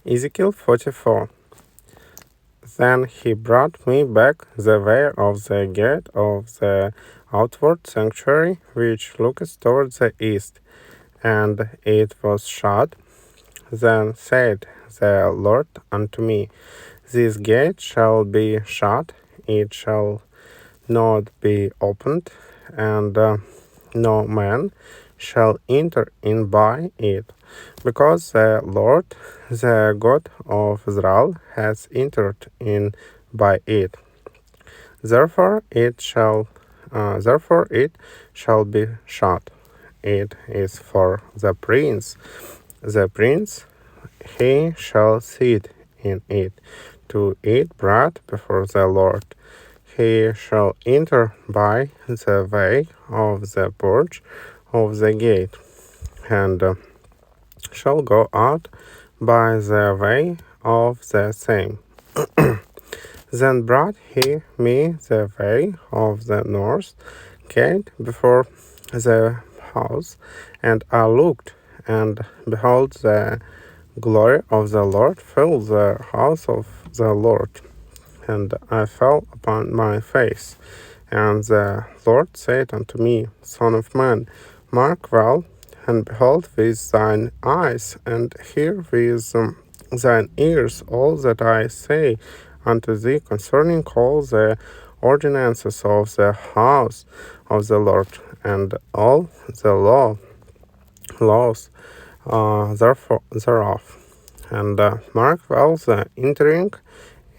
Ezekiel 44. Then he brought me back the way of the gate of the outward sanctuary, which looketh toward the east, and it was shut. Then said the Lord unto me, This gate shall be shut, it shall not be opened, and no man shall enter in by it, because the Lord, the God of Israel, has entered in by it. Therefore it shall be shut. It is for the prince. The prince, he shall sit in it, to eat bread before the Lord. He shall enter by the way of the porch of the gate, and shall go out by the way of the same. Then brought he me the way of the north gate before the house, and I looked, and behold, the glory of the Lord filled the house of the Lord. And I fell upon my face. And the Lord said unto me, Son of man, mark well, and behold with thine eyes, and hear with thine ears all that I say unto thee concerning all the ordinances of the house of the Lord, and all the laws thereof. And mark well the entering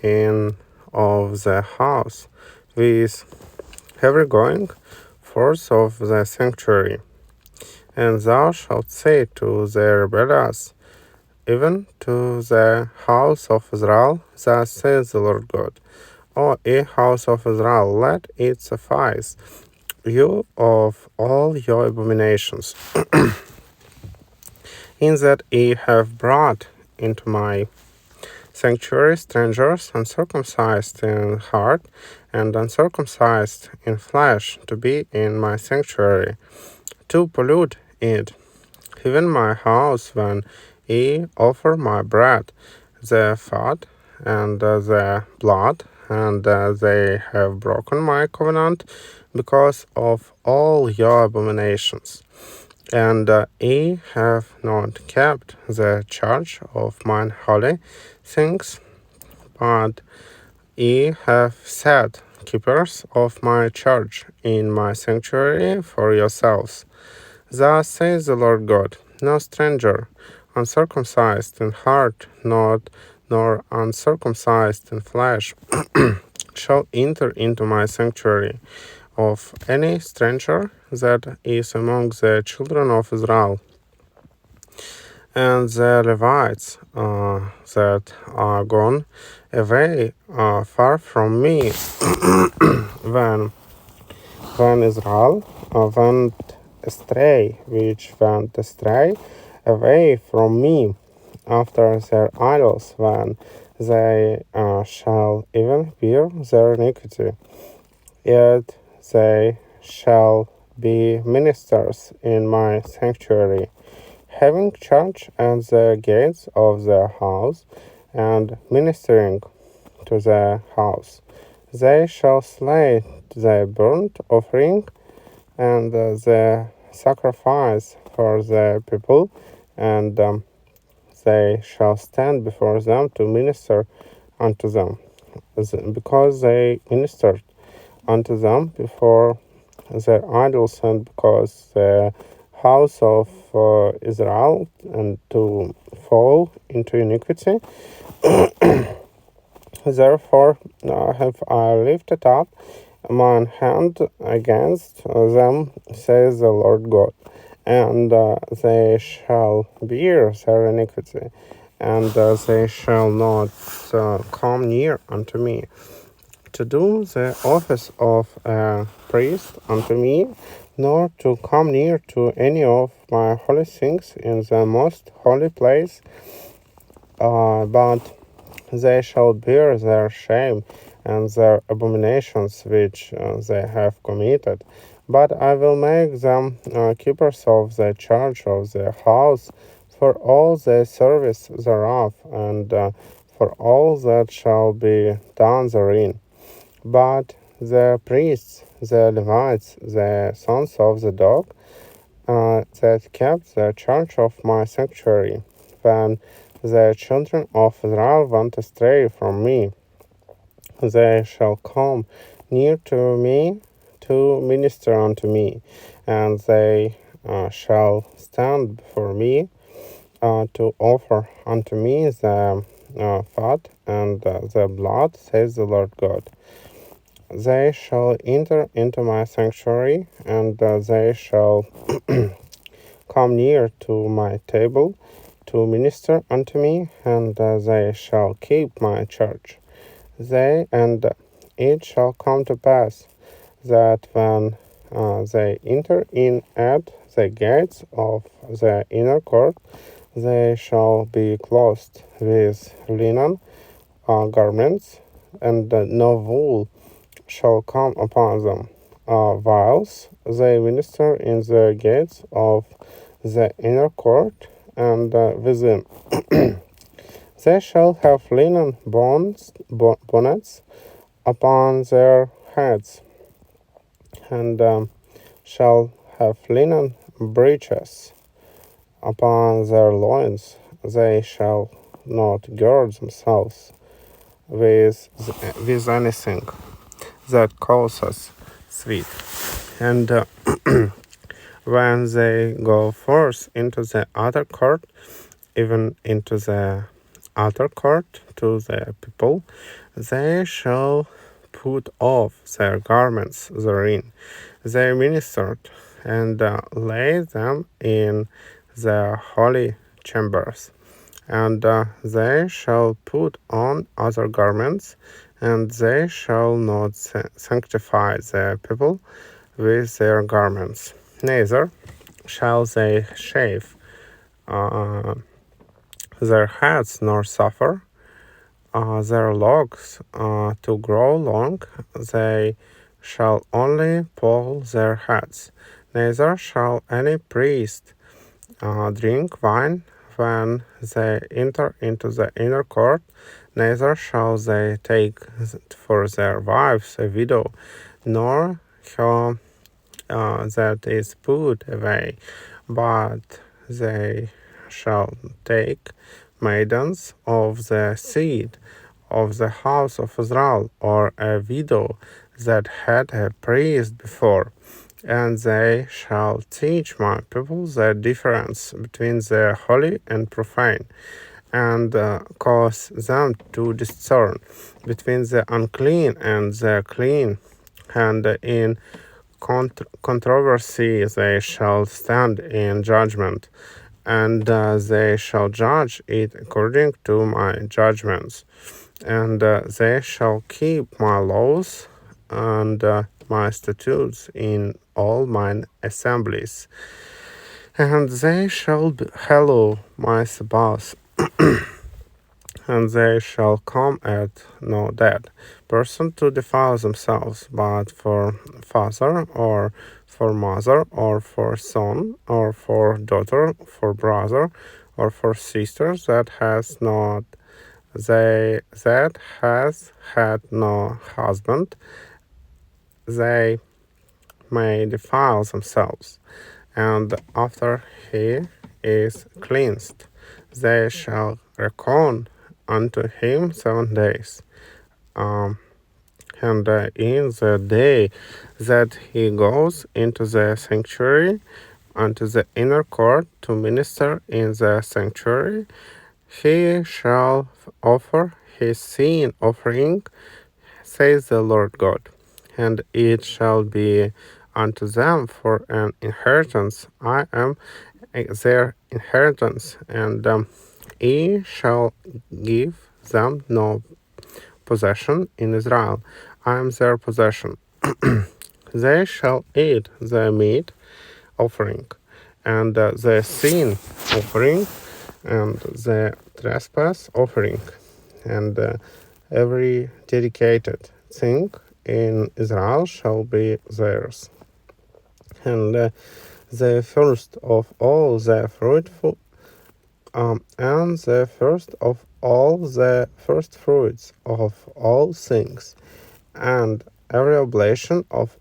in of the house, with every going forth of the sanctuary. And thou shalt say to the rebellious, even to the house of Israel, thus says the Lord God, O ye house of Israel, let it suffice you of all your abominations, in that ye have brought into my sanctuary strangers uncircumcised in heart and uncircumcised in flesh to be in my sanctuary, to pollute it, even my house, when ye offer my bread, the fat and the blood, and they have broken my covenant because of all your abominations. And ye have not kept the charge of mine holy things, but ye have set keepers of my charge in my sanctuary for yourselves. Thus says the Lord God, no stranger, uncircumcised in heart, nor uncircumcised in flesh, shall enter into my sanctuary. Of any stranger that is among the children of Israel, and the Levites that are gone away far from me, when Israel went astray, which went astray away from me after their idols, when they shall even bear their iniquity, yet they shall be ministers in my sanctuary, having charge at the gates of the house, and ministering to the house. They shall slay the burnt offering and the sacrifice for the people, and they shall stand before them to minister unto them, because they ministered unto them before their idols, and because the house of Israel and to fall into iniquity. Therefore have I lifted up mine hand against them, says the Lord God, and they shall bear their iniquity, and they shall not come near unto me, to do the office of a priest unto me, nor to come near to any of my holy things in the most holy place, but they shall bear their shame and their abominations which they have committed. But I will make them keepers of the charge of the house for all the service thereof, and for all that shall be done therein. But the priests, the Levites, the sons of the dog, that kept the charge of my sanctuary, when the children of Israel went astray from me, they shall come near to me to minister unto me, and they shall stand before me to offer unto me the fat and the blood, says the Lord God. They shall enter into my sanctuary, and they shall come near to my table to minister unto me, and they shall keep my church. And it shall come to pass that when they enter in at the gates of the inner court, they shall be clothed with linen garments, and no wool shall come upon them. Whilst they minister in the gates of the inner court and within, they shall have linen bonnets upon their heads, and shall have linen breeches upon their loins. They shall not gird themselves with anything that causes sweat. And when they go forth into the outer court, even into the outer court to the people, they shall put off their garments therein. They ministered and lay them in the holy chambers, and they shall put on other garments, and they shall not sanctify the people with their garments. Neither shall they shave their heads, nor suffer their locks to grow long. They shall only poll their heads. Neither shall any priest drink wine when they enter into the inner court. Neither shall they take for their wives a widow, nor her that is put away, but they shall take maidens of the seed of the house of Israel, or a widow that had a priest before, and they shall teach my people the difference between the holy and profane, and cause them to discern between the unclean and the clean, and in controversy they shall stand in judgment, and they shall judge it according to my judgments, and they shall keep my laws and my statutes in all mine assemblies, and they shall hallow my Sabbaths. And they shall come at no dead person to defile themselves, but for father, or for mother, or for son, or for daughter, for brother, or for sister that has had no husband, they may defile themselves, and after he is cleansed, they shall reckon unto him 7 days. And in the day that he goes into the sanctuary, unto the inner court to minister in the sanctuary, he shall offer his sin offering, says the Lord God, and it shall be unto them for an inheritance. I am their inheritance, and he shall give them no possession in Israel. I am their possession. They shall eat the meat offering, and the sin offering, and the trespass offering, and every dedicated thing in Israel shall be theirs. And the first of all the And the first of all the first fruits of all things, and every oblation of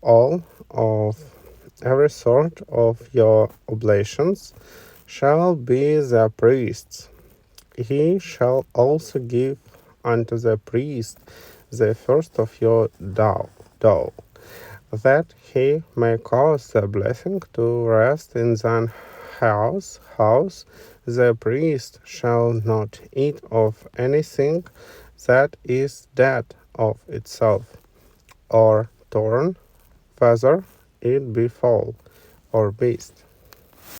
every sort of your oblations shall be the priest's. He shall also give unto the priest the first of your dough, that he may cause the blessing to rest in thine house. The priest shall not eat of anything that is dead of itself, or torn, whether it be fowl or beast.